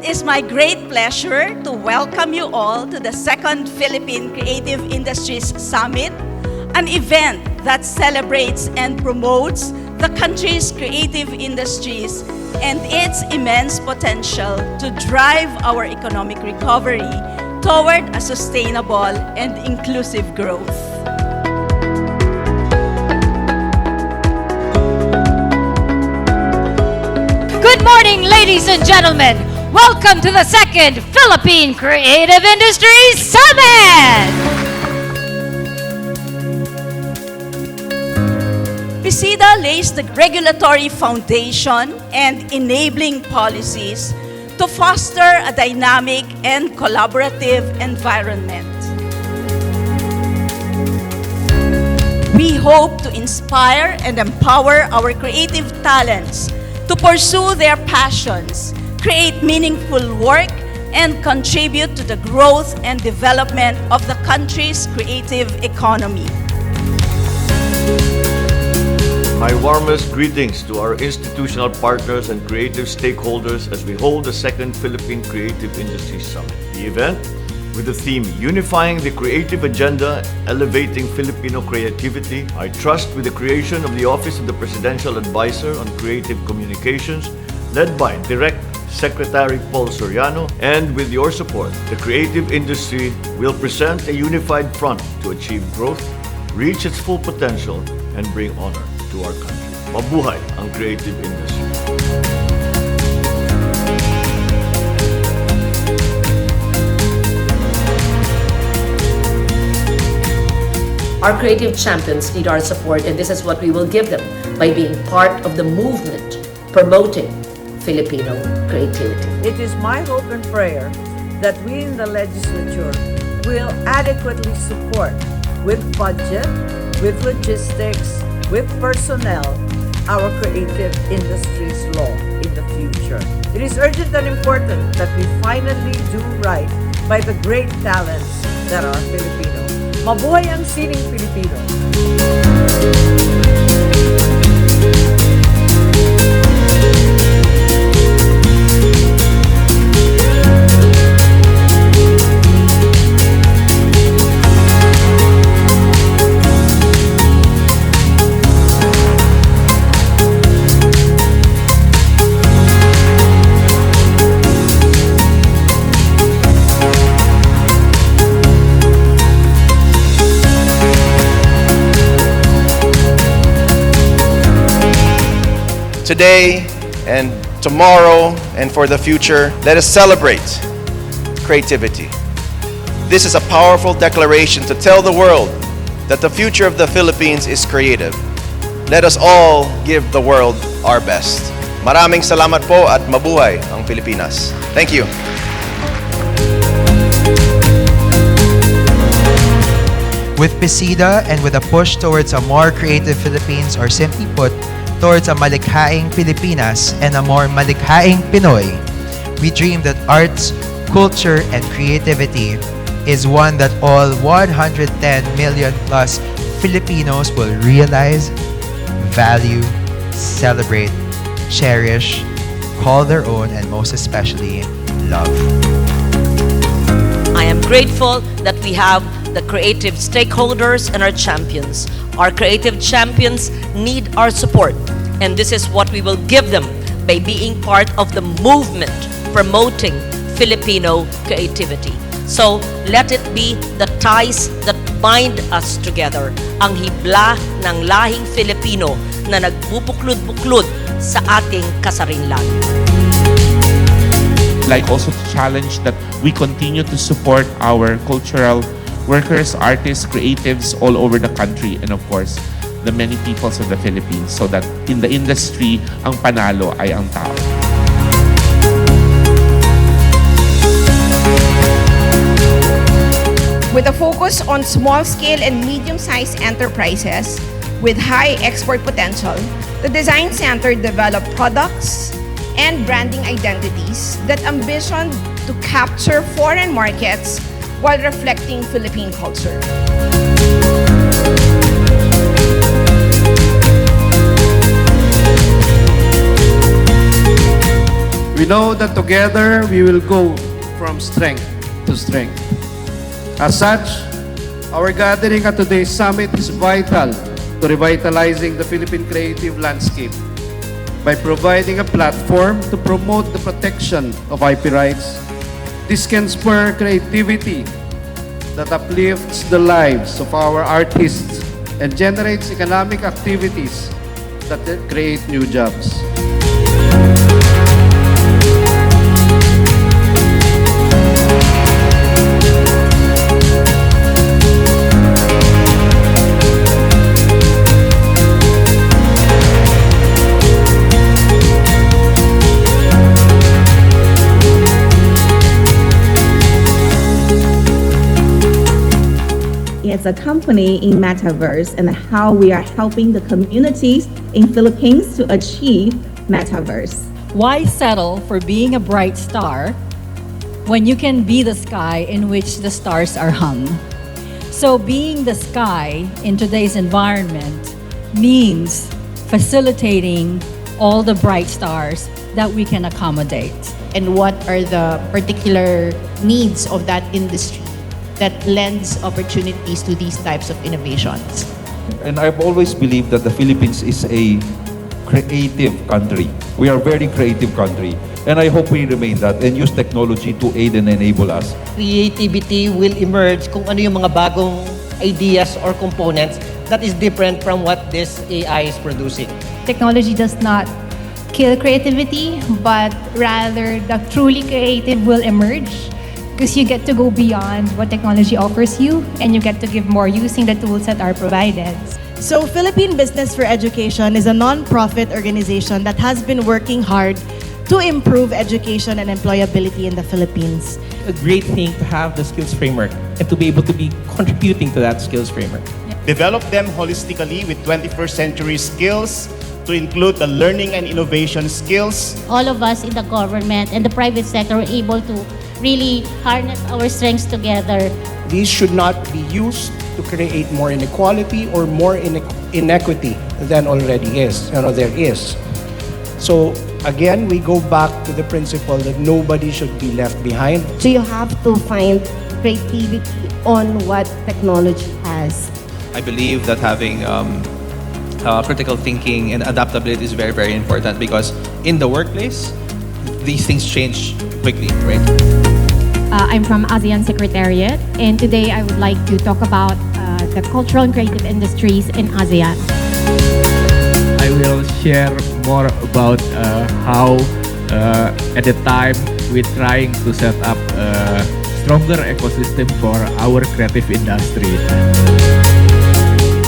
It is my great pleasure to welcome you all to the second Philippine Creative Industries Summit, an event that celebrates and promotes the country's creative industries and its immense potential to drive our economic recovery toward a sustainable and inclusive growth. Good morning, ladies and gentlemen. Welcome to the second Philippine Creative Industries Summit. PCIDA lays the regulatory foundation and enabling policies to foster a dynamic and collaborative environment. We hope to inspire and empower our creative talents to pursue their passions, create meaningful work, and contribute to the growth and development of the country's creative economy. My warmest greetings to our institutional partners and creative stakeholders as we hold the second Philippine Creative Industries Summit. The event, with the theme Unifying the Creative Agenda, Elevating Filipino Creativity, I trust with the creation of the Office of the Presidential Advisor on Creative Communications, led by Direct Secretary Paul Soriano, and with your support, the creative industry will present a unified front to achieve growth, reach its full potential, and bring honor to our country. Mabuhay ang creative industry. Our creative champions need our support, and this is what we will give them by being part of the movement promoting Filipino creativity. It is my hope and prayer that we in the legislature will adequately support with budget, with logistics, with personnel, our creative industries law in the future. It is urgent and important that we finally do right by the great talents that are Filipino. Mabuhay ang sining Filipino! Today and tomorrow and for the future, let us celebrate creativity. This is a powerful declaration to tell the world that the future of the Philippines is creative. Let us all give the world our best. Maraming salamat po at mabuhay ang Pilipinas. Thank you. With PCIDA and with a push towards a more creative Philippines, or simply put, towards a malikhaing Pilipinas and a more malikhaing Pinoy, we dream that arts, culture, and creativity is one that all 110 million plus Filipinos will realize, value, celebrate, cherish, call their own, and most especially, love. I am grateful that we have the creative stakeholders and our champions. Our creative champions need our support, and this is what we will give them by being part of the movement promoting Filipino creativity. So let it be the ties that bind us together, ang hibla ng lahing Filipino na nagbubuklod-buklod sa ating kasarinlan. Like also to challenge that we continue to support our cultural workers, artists, creatives all over the country, and of course, the many peoples of the Philippines, so that in the industry, ang panalo ay ang tao. With a focus on small-scale and medium-sized enterprises with high export potential, the Design Center developed products and branding identities that ambition to capture foreign markets while reflecting Philippine culture. We know that together we will go from strength to strength. As such, our gathering at today's summit is vital to revitalizing the Philippine creative landscape by providing a platform to promote the protection of IP rights. This can spur creativity that uplifts the lives of our artists and generates economic activities that create new jobs. It's a company in Metaverse and how we are helping the communities in Philippines to achieve Metaverse. Why settle for being a bright star when you can be the sky in which the stars are hung? So being the sky in today's environment means facilitating all the bright stars that we can accommodate. And what are the particular needs of that industry that lends opportunities to these types of innovations. And I've always believed that the Philippines is a creative country. We are a very creative country. And I hope we remain that and use technology to aid and enable us. Creativity will emerge kung ano yung mga bagong ideas or components that is different from what this AI is producing. Technology does not kill creativity, but rather the truly creative will emerge. Because you get to go beyond what technology offers you and you get to give more using the tools that are provided. So Philippine Business for Education is a non-profit organization that has been working hard to improve education and employability in the Philippines. A great thing to have the skills framework and to be able to be contributing to that skills framework. Develop them holistically with 21st century skills to include the learning and innovation skills. All of us in the government and the private sector are able to really harness our strengths together. These should not be used to create more inequality or more inequity than already is, there is. So again, we go back to the principle that nobody should be left behind. So you have to find creativity on what technology has. I believe that having critical thinking and adaptability is very, very important because in the workplace, these things change quickly, right? I'm from ASEAN Secretariat, and today I would like to talk about the cultural and creative industries in ASEAN. I will share more about how at the time we're trying to set up a stronger ecosystem for our creative industry.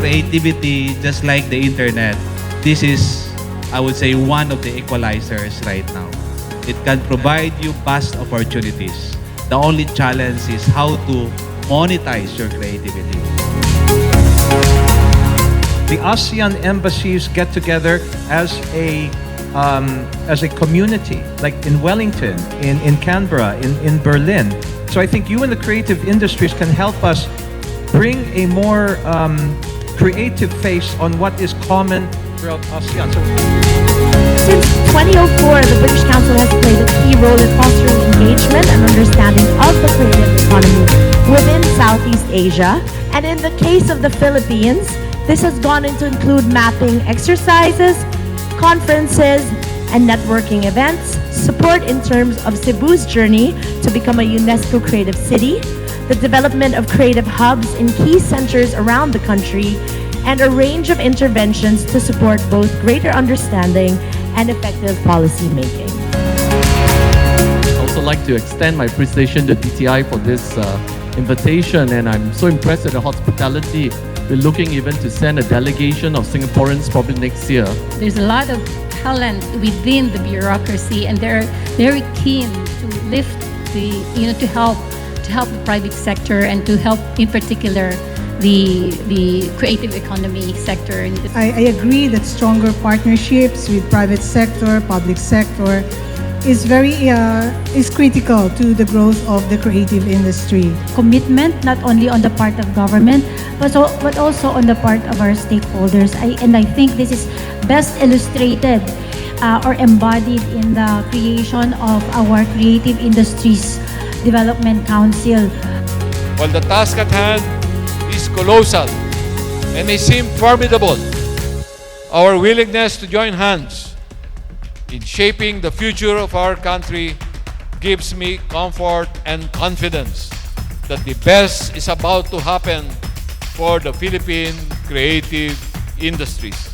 Creativity, just like the internet, this is, I would say, one of the equalizers right now. It can provide you vast opportunities. The only challenge is how to monetize your creativity. The ASEAN embassies get together as a community, like in Wellington, in Canberra, in Berlin. So I think you and the creative industries can help us bring a more creative face on what is common throughout ASEAN. Since 2004, the British Council has played a key role in fostering engagement and understanding of the creative economy within Southeast Asia. And in the case of the Philippines, this has gone into include mapping exercises, conferences, and networking events, support in terms of Cebu's journey to become a UNESCO creative city, the development of creative hubs in key centers around the country, and a range of interventions to support both greater understanding and effective policy making. I'd also like to extend my appreciation to DTI for this invitation, and I'm so impressed at the hospitality. We're looking even to send a delegation of Singaporeans probably next year. There's a lot of talent within the bureaucracy, and they're very keen to lift to help the private sector and to help, in particular, the creative economy sector. I agree that stronger partnerships with private sector, public sector is critical to the growth of the creative industry. Commitment not only on the part of government but also on the part of our stakeholders. And I think this is best illustrated or embodied in the creation of our Creative Industries Development Council. While the task at hand is colossal and may seem formidable, our willingness to join hands in shaping the future of our country gives me comfort and confidence that the best is about to happen for the Philippine creative industries.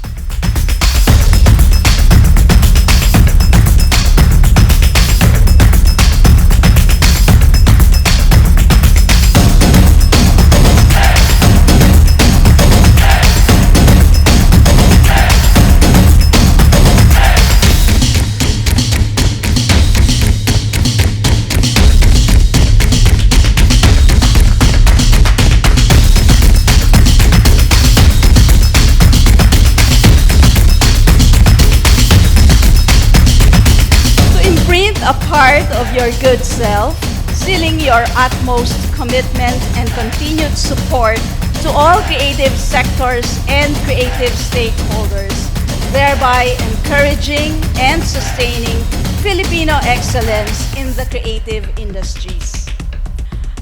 A part of your good self, sealing your utmost commitment and continued support to all creative sectors and creative stakeholders, thereby encouraging and sustaining Filipino excellence in the creative industries.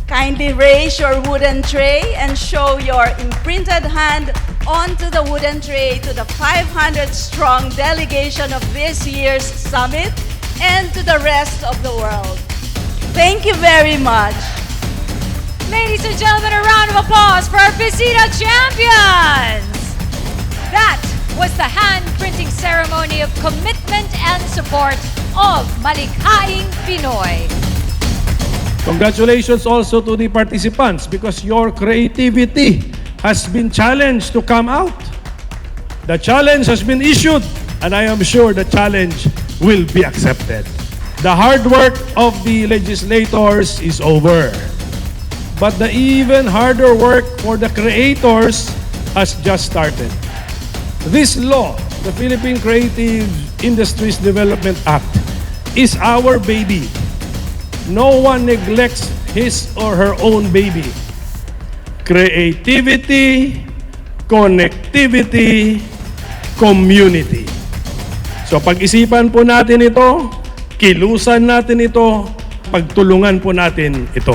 Kindly raise your wooden tray and show your imprinted hand onto the wooden tray to the 500-strong delegation of this year's summit and to the rest of the world. Thank you very much. Ladies and gentlemen, a round of applause for our Bisita champions! That was the hand-printing ceremony of commitment and support of Malikhaing Pinoy. Congratulations also to the participants because your creativity has been challenged to come out. The challenge has been issued and I am sure the challenge will be accepted. The hard work of the legislators is over. But the even harder work for the creators has just started. This law, the Philippine Creative Industries Development Act, is our baby. No one neglects his or her own baby. Creativity, connectivity, community. So pag-isipan po natin ito, kilusan natin ito, pagtulungan po natin ito.